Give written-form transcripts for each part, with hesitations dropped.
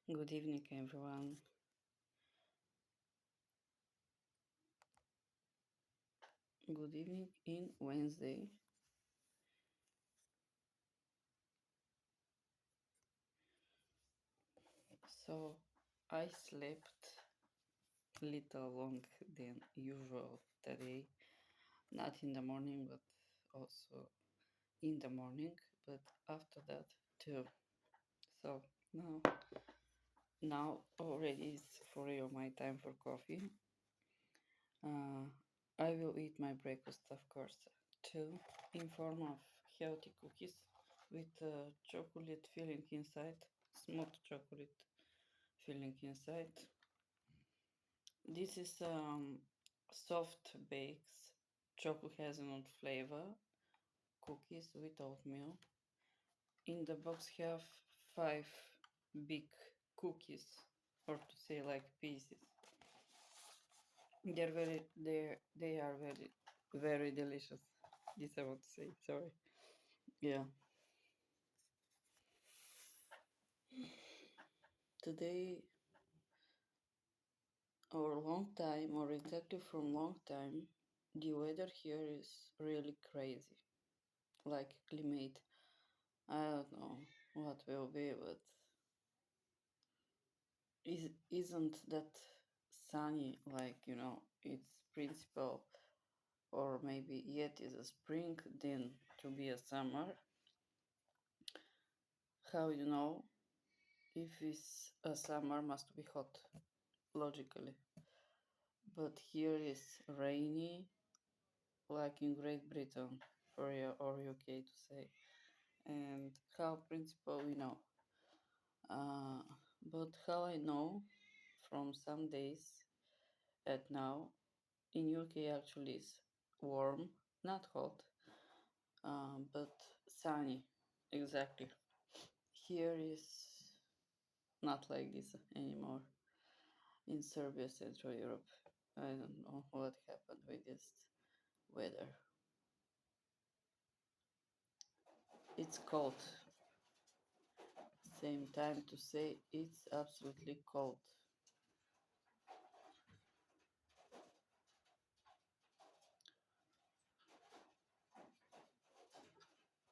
Good evening, everyone. Good evening in Wednesday. So I slept little long than usual today. Not in the morning, but also in the morning. But after that too. So now already is for real my time for coffee. Uh, I will eat my breakfast, of course, too, in form of healthy cookies with chocolate filling inside, smoked chocolate filling inside. This is soft bakes, chocolate hazelnut flavor cookies with oatmeal. In the box have 5 big cookies, or to say like pieces. They are very delicious. This I want to say. Sorry. Yeah. Today or long time or exactly from long time, the weather here is really crazy. Like climate. I don't know what will be, but isn't that sunny like it's principal or maybe yet is a spring then to be a summer. How if it's a summer must be hot logically, but here is rainy like in Great Britain or UK to say, and how principal but how I know from some days at now in UK actually is warm, not hot, but sunny. Exactly. Here is not like this anymore in Serbia, Central Europe. I don't know what happened with this weather. It's cold. Same time to say it's absolutely cold.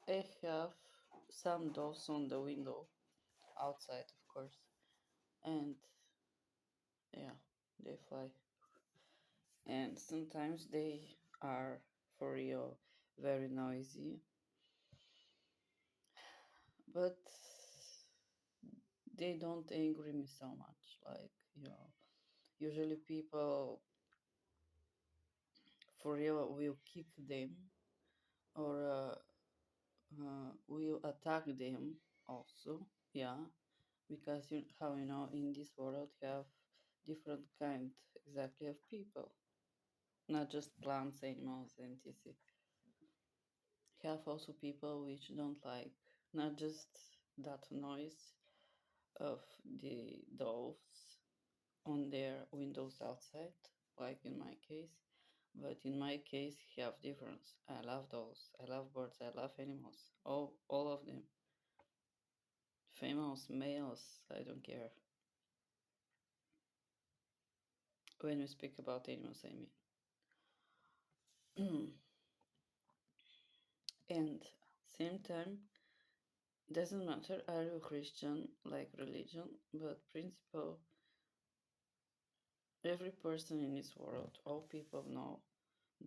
I have some doves on the window outside, of course, and yeah, they fly. And sometimes they are for real very noisy, but they don't angry me so much. Like, usually people for real will kick them or will attack them also. Yeah, because how in this world have different kind exactly of people, not just plants, animals, and etc. Have also people which don't like not just that noise of the doves on their windows outside, like in my case. But in my case, have difference. I love doves. I love birds. I love animals. All of them. Females, males. I don't care. When we speak about animals, I mean. And same time, doesn't matter. Are you Christian, like religion? But principle. Every person in this world, all people know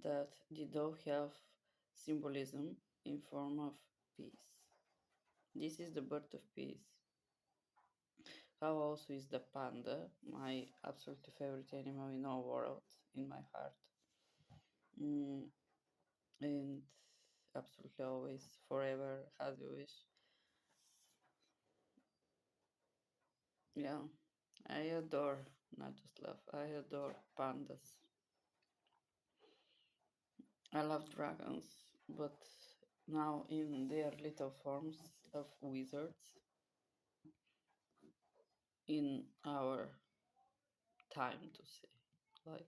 that the dove have symbolism in form of peace. This is the birth of peace. How also is the panda, my absolute favorite animal in all world, in my heart. Mm, and absolutely always, forever, as you wish. Yeah, I adore, not just love, I adore pandas. I love dragons, but now in their little forms of wizards in our time to say, like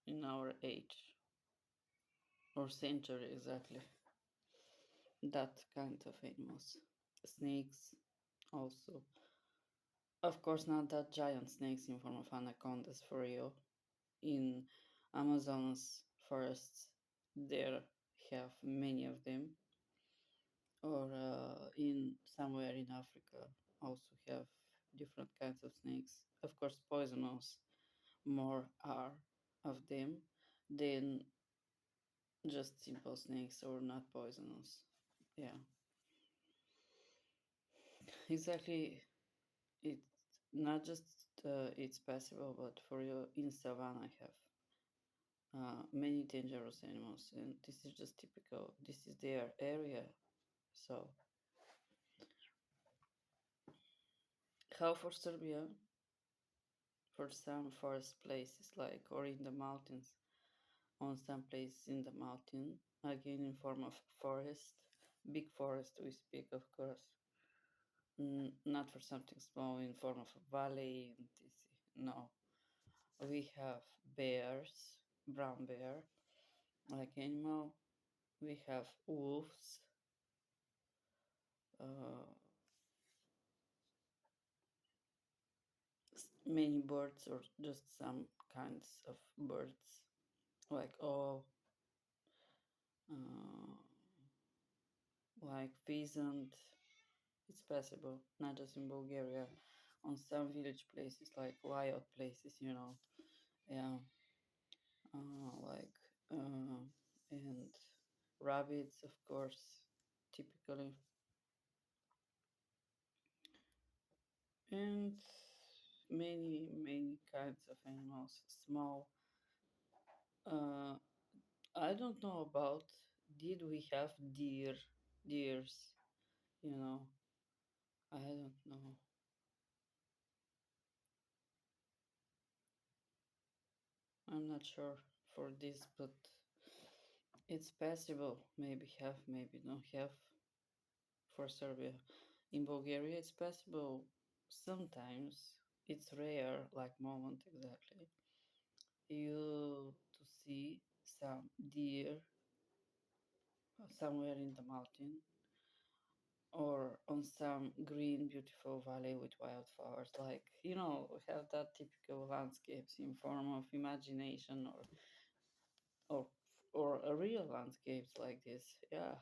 in our age or century exactly. That kind of animals. Snakes, also. Of course, not that giant snakes in form of anacondas for real. In Amazon's forests, there have many of them, or in somewhere in Africa also have different kinds of snakes. Of course, poisonous more are of them than just simple snakes or not poisonous. Yeah, exactly. It's not just it's possible, but for you in savannah have many dangerous animals, and this is just typical. This is their area. So, how for Serbia? For some forest places, like or in the mountains, on some places in the mountain, again in form of forest, big forest we speak, of course. Not for something small in form of a valley. No, we have bears, brown bear, like animal. We have wolves, uh, many birds, or just some kinds of birds, like all, uh, like pheasant. It's possible, not just in Bulgaria, on some village places, like wild places, yeah, like, uh, and rabbits, of course, typically, and many kinds of animals, small. Uh, I don't know about. Did we have deers? You know, I don't know. I'm not sure for this, but it's possible. Maybe have, maybe don't have for Serbia. In Bulgaria, it's possible. Sometimes it's rare, like moment exactly. You to see some deer somewhere in the mountain or on some green, beautiful valley with wildflowers. Like, we have that typical landscapes in form of imagination or or a real landscapes like this. Yeah,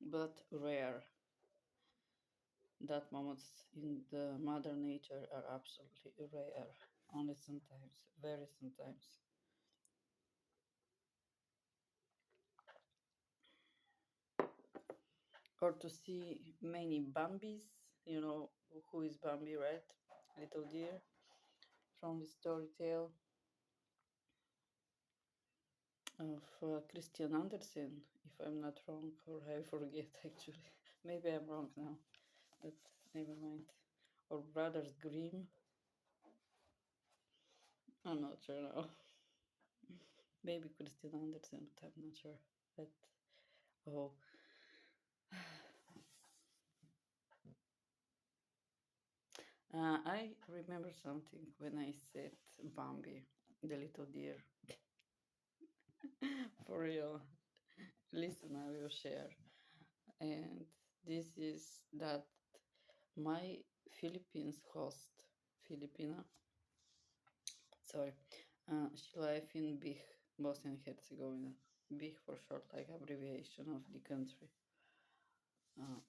but rare. That moments in the mother nature are absolutely rare. Only sometimes, very sometimes. Or to see many Bambis. You know who is Bambi, right? Little deer from the story tale of Christian Andersen, if I'm not wrong, or I forget actually. Maybe I'm wrong now, but never mind. Or Brothers Grimm. I'm not sure now. Maybe Christian Andersen, but I'm not sure. But oh, I remember something when I said Bambi, the little deer. For real. Listen, I will share. And this is that my Philippines host, Filipina, sorry, she lives in BiH, Bosnia and Herzegovina. BiH for short, like abbreviation of the country.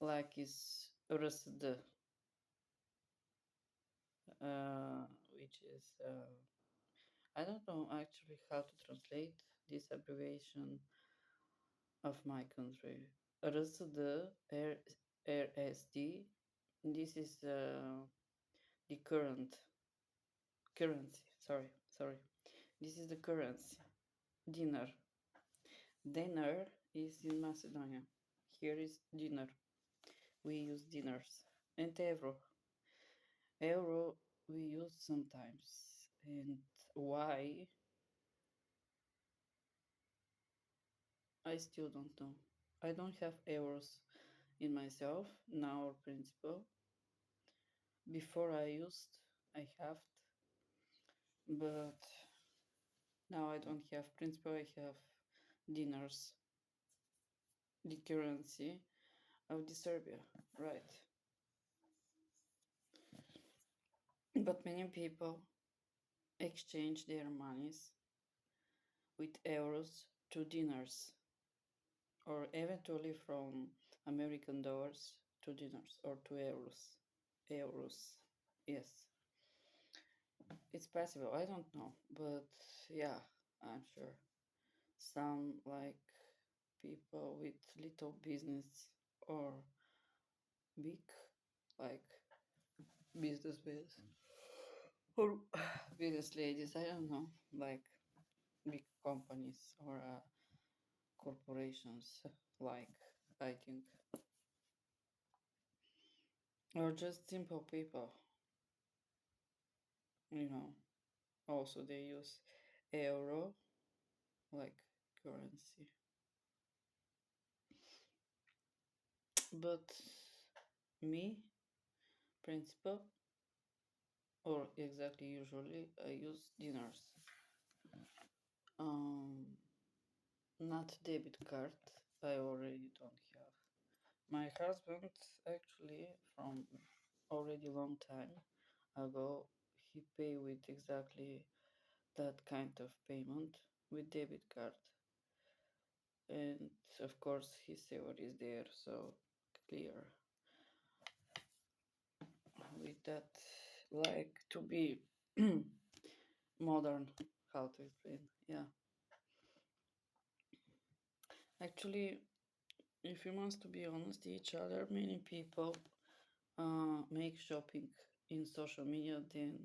Like is RSD, which is, I don't know actually how to translate this abbreviation of my country. RSD, RSD, this is the currency. Sorry. This is the currency. Dinar. Dinar is in Macedonia. Here is dinar. We use dinars. And euro. Euro we use sometimes. And why? I still don't know. I don't have euros in myself now or principal. Before I have, but now I don't have principal. I have dinars, the currency of the Serbia, right? But many people exchange their monies with euros to dinars, or eventually from American dollars to dinars or to euros. Euros, yes, it's possible. I don't know, but yeah, I'm sure some like people with little business or big like business or business ladies. I don't know, like big companies or corporations, like I think, or just simple people. You know, also they use euro like currency, but me, principal, or exactly usually I use dinars. Um, Not debit card. I already don't have. My husband actually from already long time ago he pay with exactly that kind of payment with debit card, and of course his salary is there, so clear with that, like to be modern, how to explain, yeah. Actually, if you must to be honest each other, many people make shopping in social media than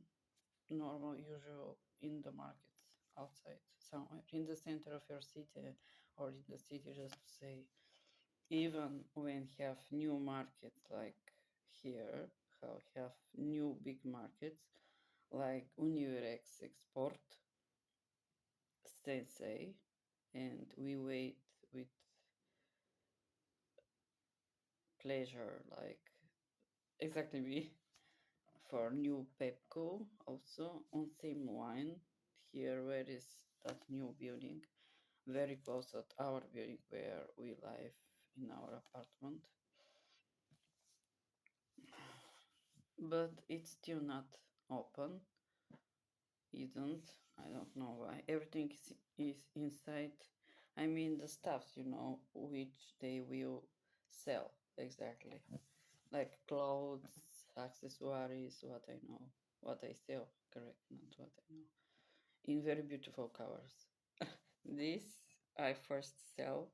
normal usual in the markets outside somewhere in the center of your city or in the city, just to say, even when have new markets like here, how have new big markets like Unirex Export, Sensei, and we wait with pleasure, like exactly me, for new Pepco also on same line here. Where is that new building? Very close at our building where we live in our apartment, but it's still not open. Isn't, I don't know why. Everything is inside. I mean the stuffs, which they will sell exactly, like clothes, accessories, what I know, what I sell, correct, not what I know, in very beautiful colors. This I first sell,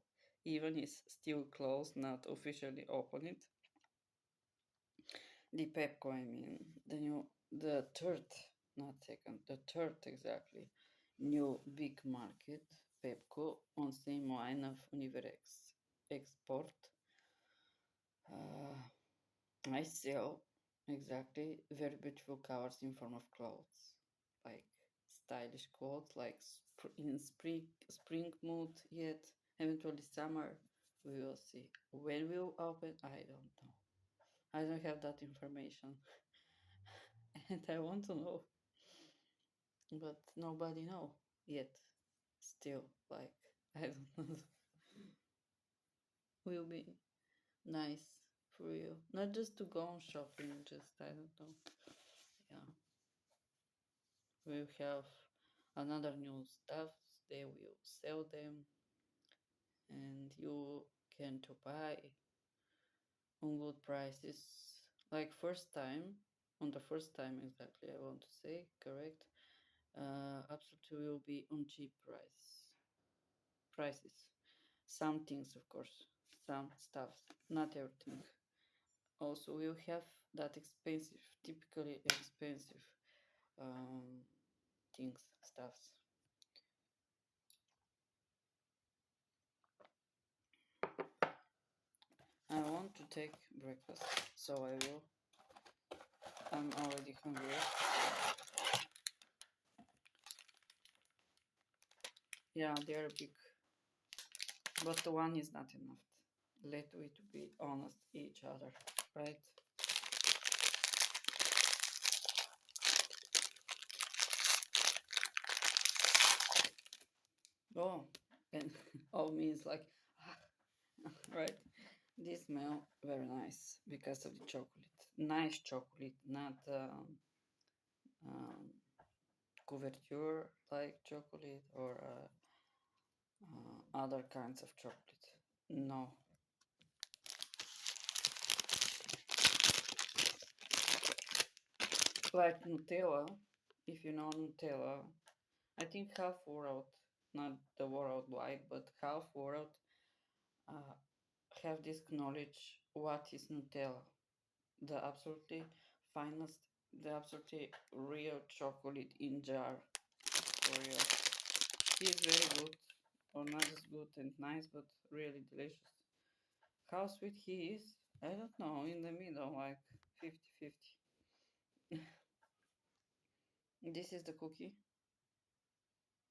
even is still closed, not officially open it. The Pepco, I mean, the third, not second, the third exactly, new big market, Pepco, on same line of Univerex Export. Uh, I sell exactly very beautiful colors in form of clothes, like stylish clothes, like in spring mood yet, eventually summer. We will see. When we'll open, I don't know. I don't have that information, and I want to know, but nobody know yet. Still, like I don't know. Will be nice for you, not just to go on shopping. Just I don't know. Yeah. We'll have another new stuff, they will sell them, and you can to buy on good prices, like first time, on the first time exactly, I want to say, correct. Absolutely will be on cheap prices, some things of course, some stuff, not everything. Also we'll have that expensive, typically expensive um, things, stuffs. I want to take breakfast, so I will. I'm already hungry. Yeah, they are big, but the one is not enough. Let we to be honest each other, right? Oh, and all means like, right? This smell very nice because of the chocolate. Nice chocolate, not couverture like chocolate or other kinds of chocolate. No. Like Nutella, if you know Nutella, I think half world, not the worldwide, but half world uh, have this knowledge what is Nutella, the absolutely finest, the absolutely real chocolate in jar, for real. He is very good, or not as good and nice, but really delicious. How sweet he is, I don't know, in the middle, like 50-50. This is the cookie.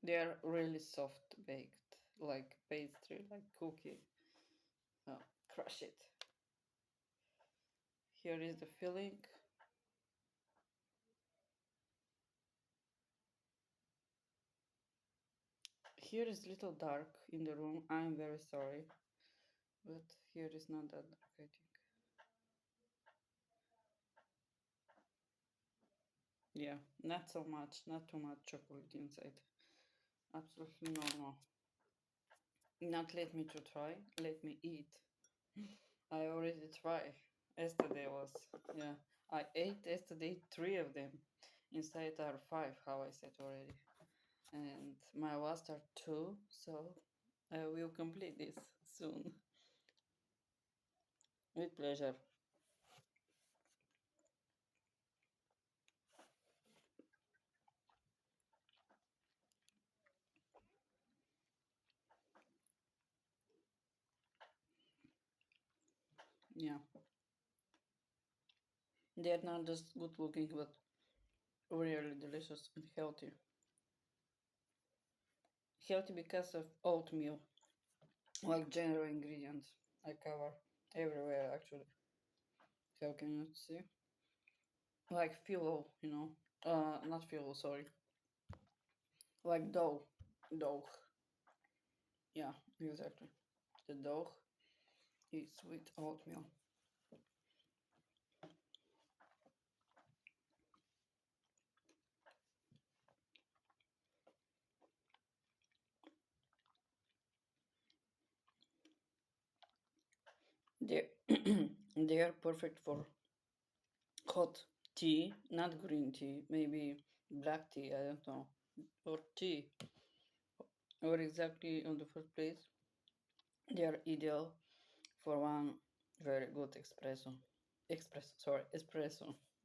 They are really soft baked, like pastry, like cookie. So crush it. Here is the filling. Here is little dark in the room. I'm very sorry, but here is not that dark, I think. Yeah, not so much, not too much chocolate inside. Absolutely normal. Not let me to try, let me eat. I already tried. Yesterday was, yeah, I ate yesterday 3 of them. Inside are 5, how I said already. And my last are 2, so I will complete this soon. With pleasure. Yeah. They're not just good looking, but really delicious and healthy. Healthy because of oatmeal, like general ingredients I cover everywhere actually. How can you see? Like phyllo, you know. Not phyllo, sorry. Like dough. Yeah, exactly. The dough is with oatmeal. They they are perfect for hot tea, not green tea, maybe black tea, I don't know, or tea, or exactly on the first place. They are ideal for one very good espresso.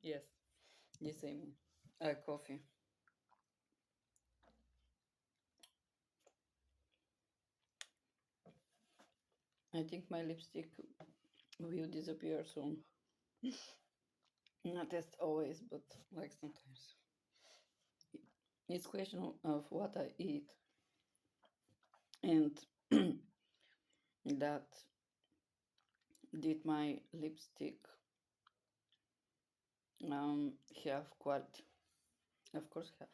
Yes, the same. Coffee. I think my lipstick will disappear soon. Not as always, but like sometimes. It's question of what I eat, and that did my lipstick have quality. Of course, have.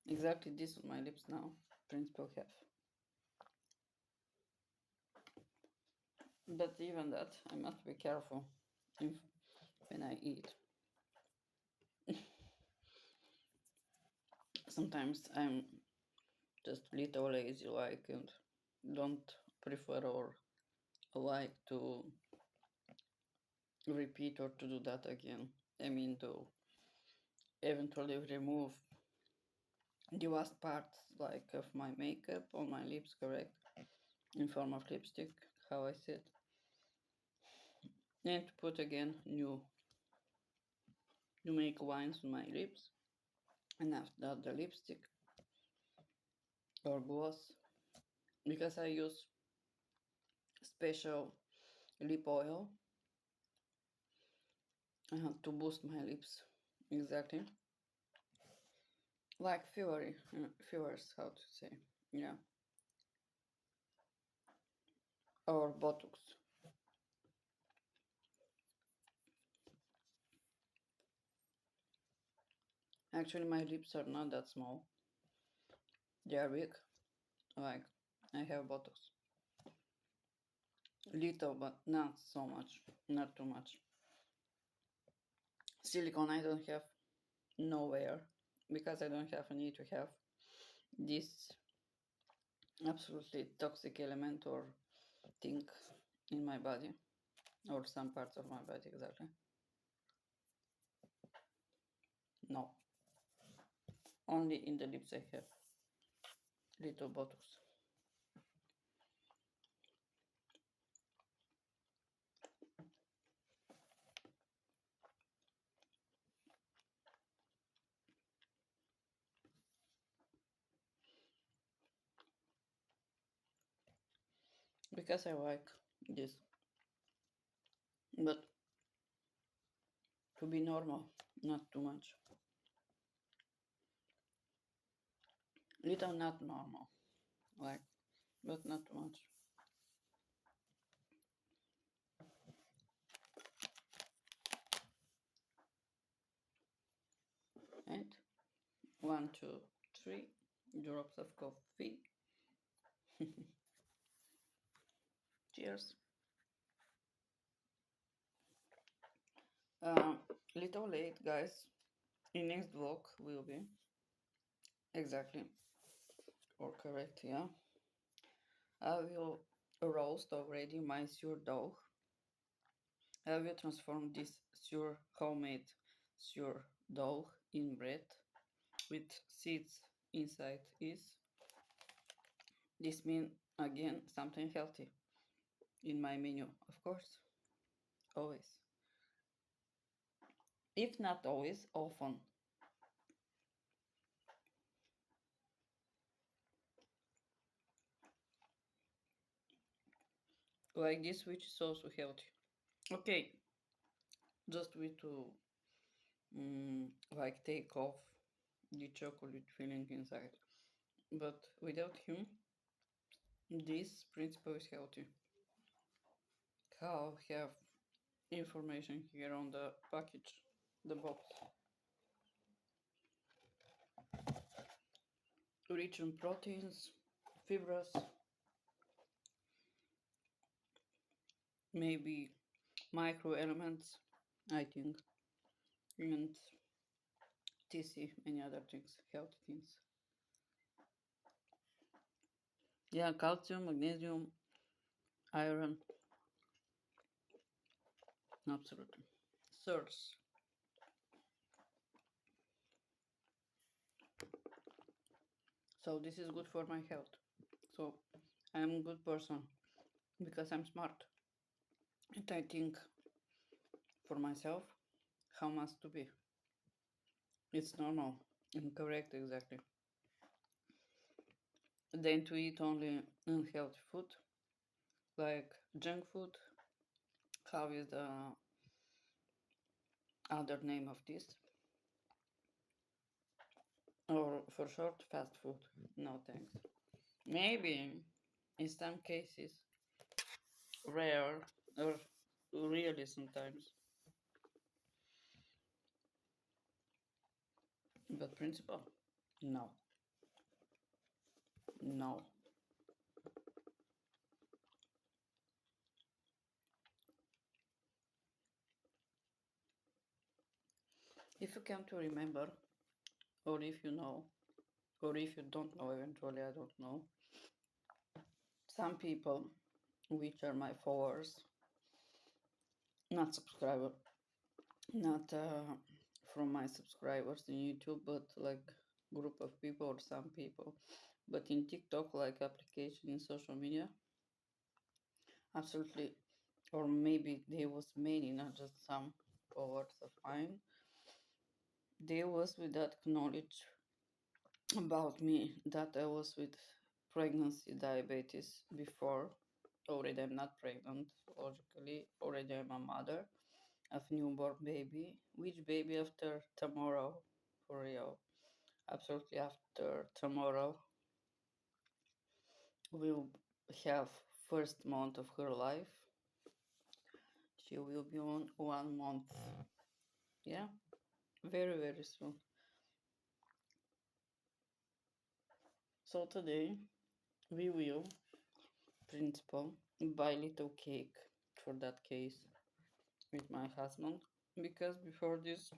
Exactly this on my lips now. Principal have. But even that, I must be careful if, when I eat. Sometimes I'm just little lazy, like, and don't prefer or like to repeat or to do that again. I mean, to eventually remove the last parts, like of my makeup on my lips, correct, in form of lipstick, how I said, and to put again new make lines on my lips, and after that the lipstick or gloss, because I use special lip oil to boost my lips. Exactly. Like fillers, how to say. Yeah. Or Botox. Actually, my lips are not that small. They are big. Like, I have Botox. Little, but not so much. Not too much. Silicone I don't have. nowhere because I don't have a need to have this absolutely toxic element or thing in my body or some parts of my body exactly. No, only in the lips I have little bottles. Because I like this, but to be normal, not too much. Little not normal, like, but not too much. And 1, 2, 3 drops of coffee. Cheers. Little late, guys. In next vlog will be exactly or correct, yeah. I will roast already my sourdough. I will transform this homemade sourdough in bread with seeds inside is. This means again something healthy in my menu, of course, always. If not always, often. Like this, which is also healthy. Okay, just we to like take off the chocolate filling inside. But without him, this principle is healthy. I'll have information here on the package, the box. Rich in proteins, fibers, maybe micro elements, I think, and TC, many other things, healthy things. Yeah, calcium, magnesium, iron, absolutely. Source. So this is good for my health. So I'm a good person because I'm smart. And I think for myself how must to be. It's normal and correct exactly. Then to eat only unhealthy food like junk food. How is the other name of this? Or for short, fast food. No thanks. Maybe in some cases, rare or really sometimes. But principle? No. No. If you come to remember, or if you know, or if you don't know, eventually, I don't know, some people, which are my followers, not subscriber, not from my subscribers in YouTube, but like group of people or some people, but in TikTok, like application in social media, absolutely, or maybe there was many, not just some followers of mine. There was with that knowledge about me that I was with pregnancy diabetes before. Already I'm not pregnant, logically. Already I'm a mother of newborn baby. Which baby after tomorrow? For real. Absolutely after tomorrow will have first month of her life. She will be on 1 month. Yeah, very very soon. So today we will principal buy little cake for that case with my husband because before this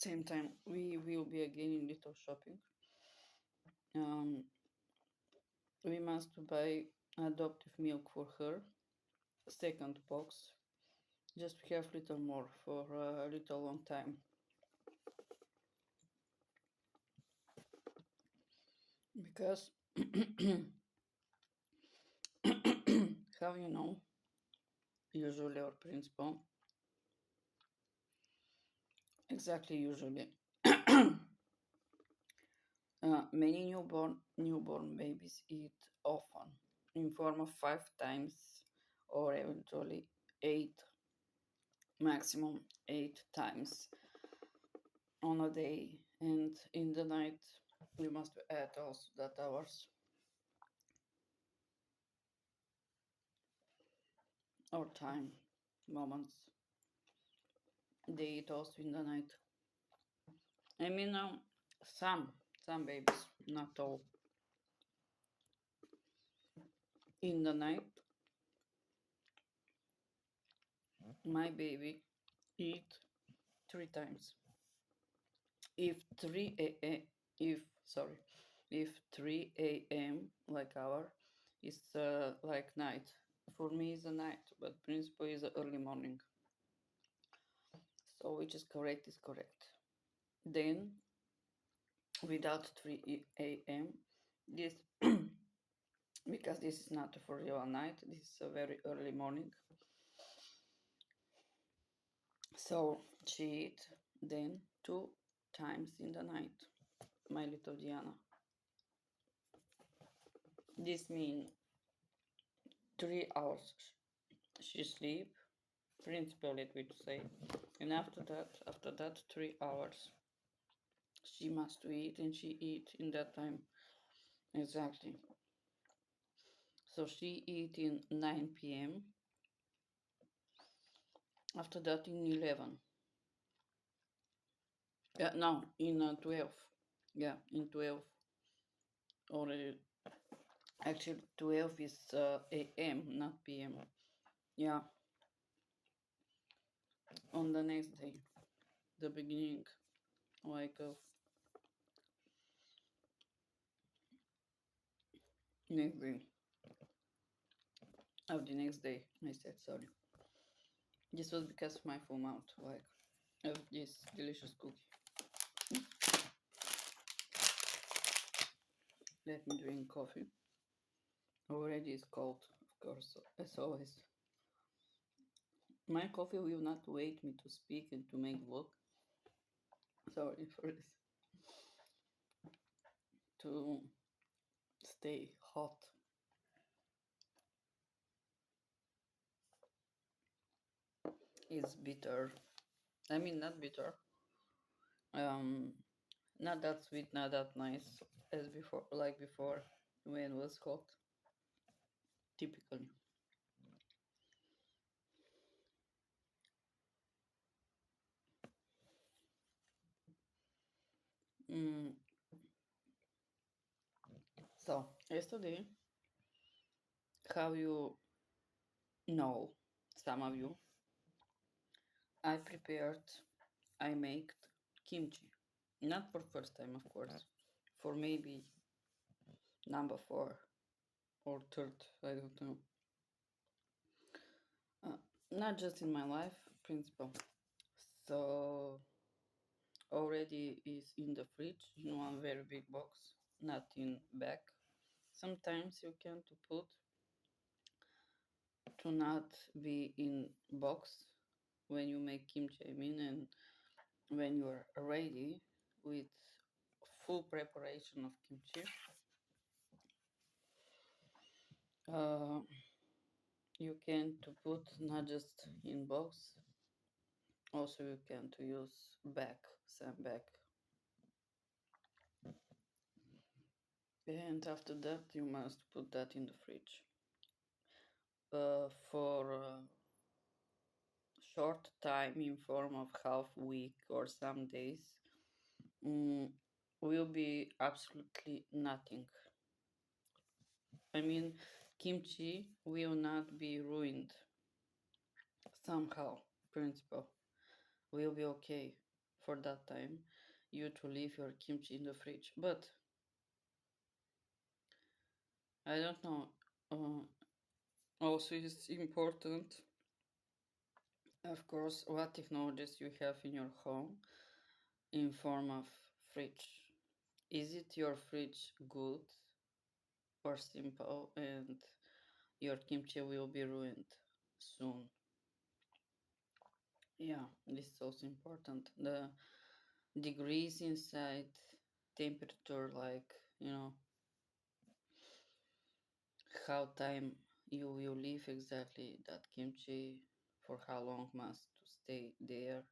same time we will be again in little shopping. We must buy adoptive milk for her, second box, just to have little more for a little long time. Because how you know, usually or principle, exactly usually. Many newborn babies eat often, in form of 5 times or eventually 8, maximum 8 times on a day, and in the night we must add also that hours or time moments they eat also in the night. I mean, some babies, not all, in the night. My baby eat 3 times. If 3 a.m. if sorry, if 3 a.m. like hour is like night. For me is a night, but principle is early morning. So which is correct is correct. Then without 3 a.m. this because this is not for real night. This is a very early morning. So she eat then 2 times in the night. My little Diana. This means 3 hours she sleep, principal let me to say, and after that 3 hours she must eat, and she eat in that time exactly. So she eat in 9 p.m. After that in 11. No, in 12. Yeah, in 12. Or actually 12 is a.m., not p.m. Yeah, on the next day, the beginning, like next day, of the next day, I said sorry. This was because of my full mouth, like, of this delicious cookie. Let me drink coffee. Already is cold, of course, as always. My coffee will not wait me to speak and to make vlog. Sorry for this. To stay hot. It's bitter. I mean, not bitter. Um, Not that sweet, not that nice as before, like before when it was hot. Typically. Mm, so yesterday, how you know, some of you, I prepared, I made kimchi. Not for first time, of course. For maybe number 4 or third, I don't know. Uh, Not just in my life, principle. So already is in the fridge in one very big box, not in bag. Sometimes you can to put to not be in box when you make kimchi, I mean, and when you are ready with full preparation of kimchi, uh, you can to put not just in box, also you can to use bag, some bag, and after that you must put that in the fridge for short time in form of half week or some days. mm, will be absolutely nothing. I mean, kimchi will not be ruined somehow. Principle will be okay for that time you to leave your kimchi in the fridge. But I don't know. Also, it's important, of course, what technologies you have in your home in form of fridge. Is it your fridge good or simple, and your kimchi will be ruined soon? Yeah, this is also important. The degrees inside, temperature, like, how time you will leave exactly that kimchi, for how long must to stay there,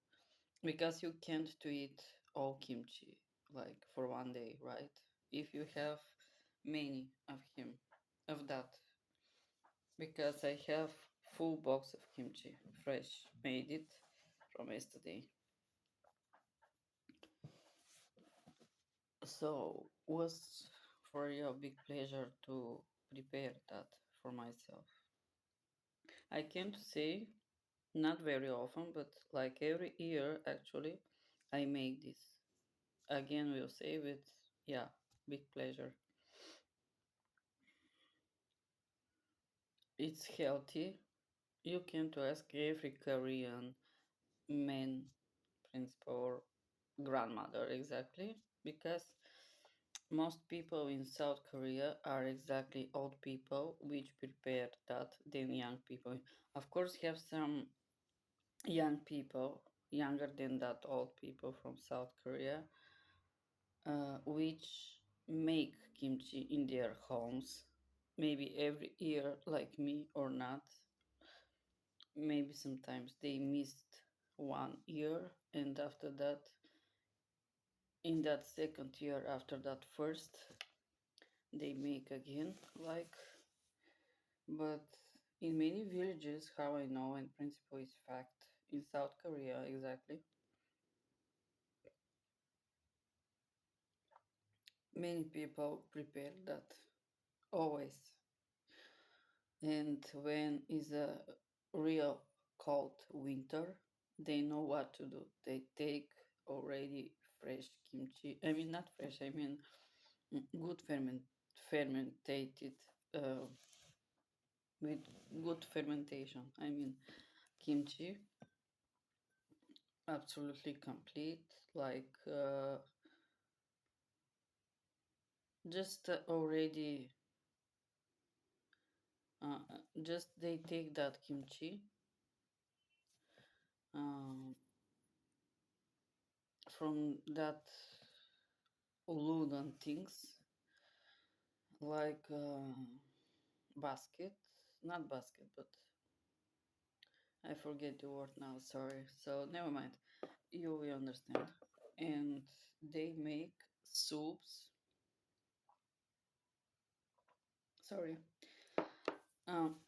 because you can't to eat all kimchi like for one day, right? If you have many of him, of that, because I have full box of kimchi, fresh, made it from yesterday. So was for you a big pleasure to prepare that for myself. I can't say not very often, but like every year actually, I make this. Again, we'll save it. Yeah, big pleasure. It's healthy. You can to ask every Korean man, principal, or grandmother exactly, because most people in South Korea are exactly old people which prepare that than young people. Of course, have some young people, younger than that old people from South Korea, which make kimchi in their homes, maybe every year, like me or not. Maybe sometimes they missed 1 year, and after that, in that second year, after that first, they make again, like. But in many villages, how I know, and principle is fact, in South Korea exactly, many people prepare that always. And when is a real cold winter, they know what to do. They take already fresh kimchi. I mean, not fresh. I mean, good fermented, uh, with good fermentation. I mean, kimchi, absolutely complete. Like, just already, just they take that kimchi. Um, from that wooden things, like, basket, not basket, but I forget the word now, sorry. So never mind, you will understand. And they make soups, sorry,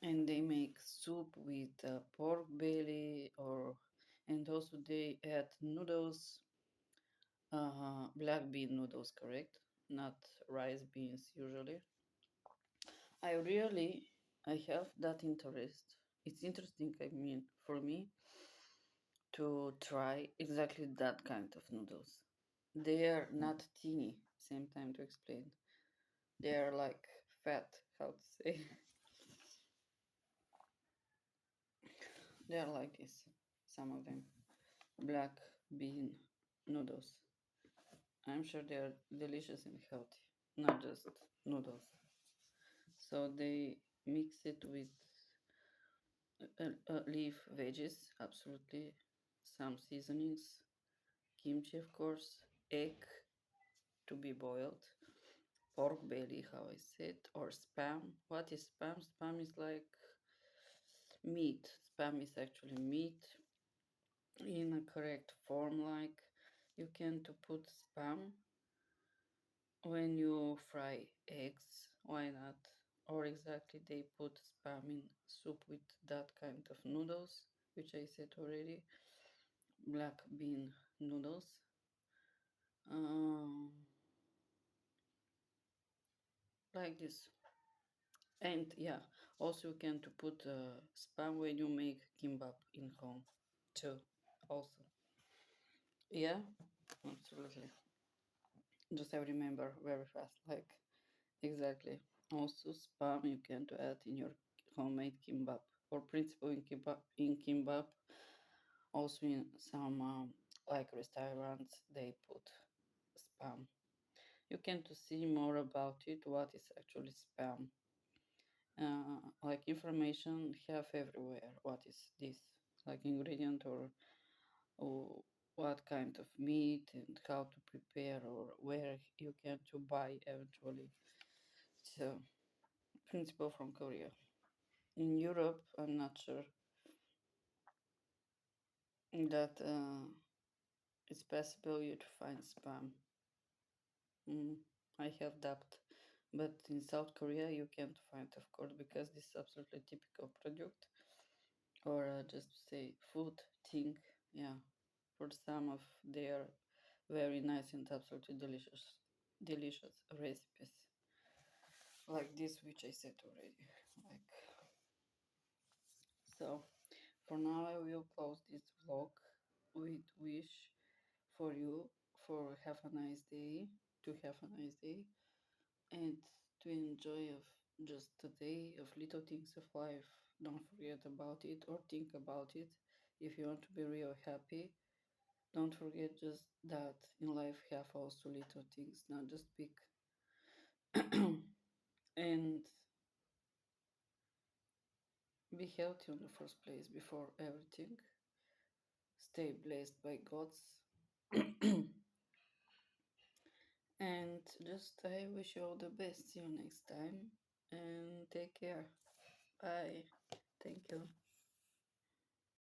and they make soup with pork belly, or, and also they add noodles, black bean noodles, correct? Not rice beans usually. I really, I have that interest. It's interesting, I mean, for me to try exactly that kind of noodles. They are not teeny, same time to explain. They are like fat, how to say. They are like this, some of them. Black bean noodles. I'm sure they are delicious and healthy, not just noodles. So they mix it with leaf veggies, absolutely, some seasonings, kimchi, of course, egg to be boiled, pork belly, how I said, or spam. What is spam? Spam is like meat. Spam is actually meat in a correct form. Like, you can to put spam when you fry eggs. Why not? Or exactly they put spam in soup with that kind of noodles, which I said already. Black bean noodles. Um, like this. And yeah, also you can to put spam when you make kimbap in home too. Also, Yeah, absolutely. Just I remember very fast, like exactly. Also, spam you can add in your homemade kimbap or principle in kimbap. Also, in some like restaurants, they put spam. You can to see more about it. What is actually spam? Like information have everywhere. What is this? Like ingredient or what kind of meat and how to prepare or where you can to buy eventually. So principle from Korea. In Europe, I'm not sure that it's possible you to find spam. Mm, I have doubt, but in South Korea you can't find, of course, because this is absolutely typical product or just to say food thing. Yeah, for some of their very nice and absolutely delicious recipes like this, which I said already. Like so. For now, I will close this vlog with wish for you for have a nice day, to have a nice day, and to enjoy of just the day of little things of life. Don't forget about it or think about it. If you want to be real happy, don't forget just that in life have also little things, not just big. And be healthy in the first place before everything. Stay blessed by God's. And just I wish you all the best. See you next time and take care. Bye. Thank you.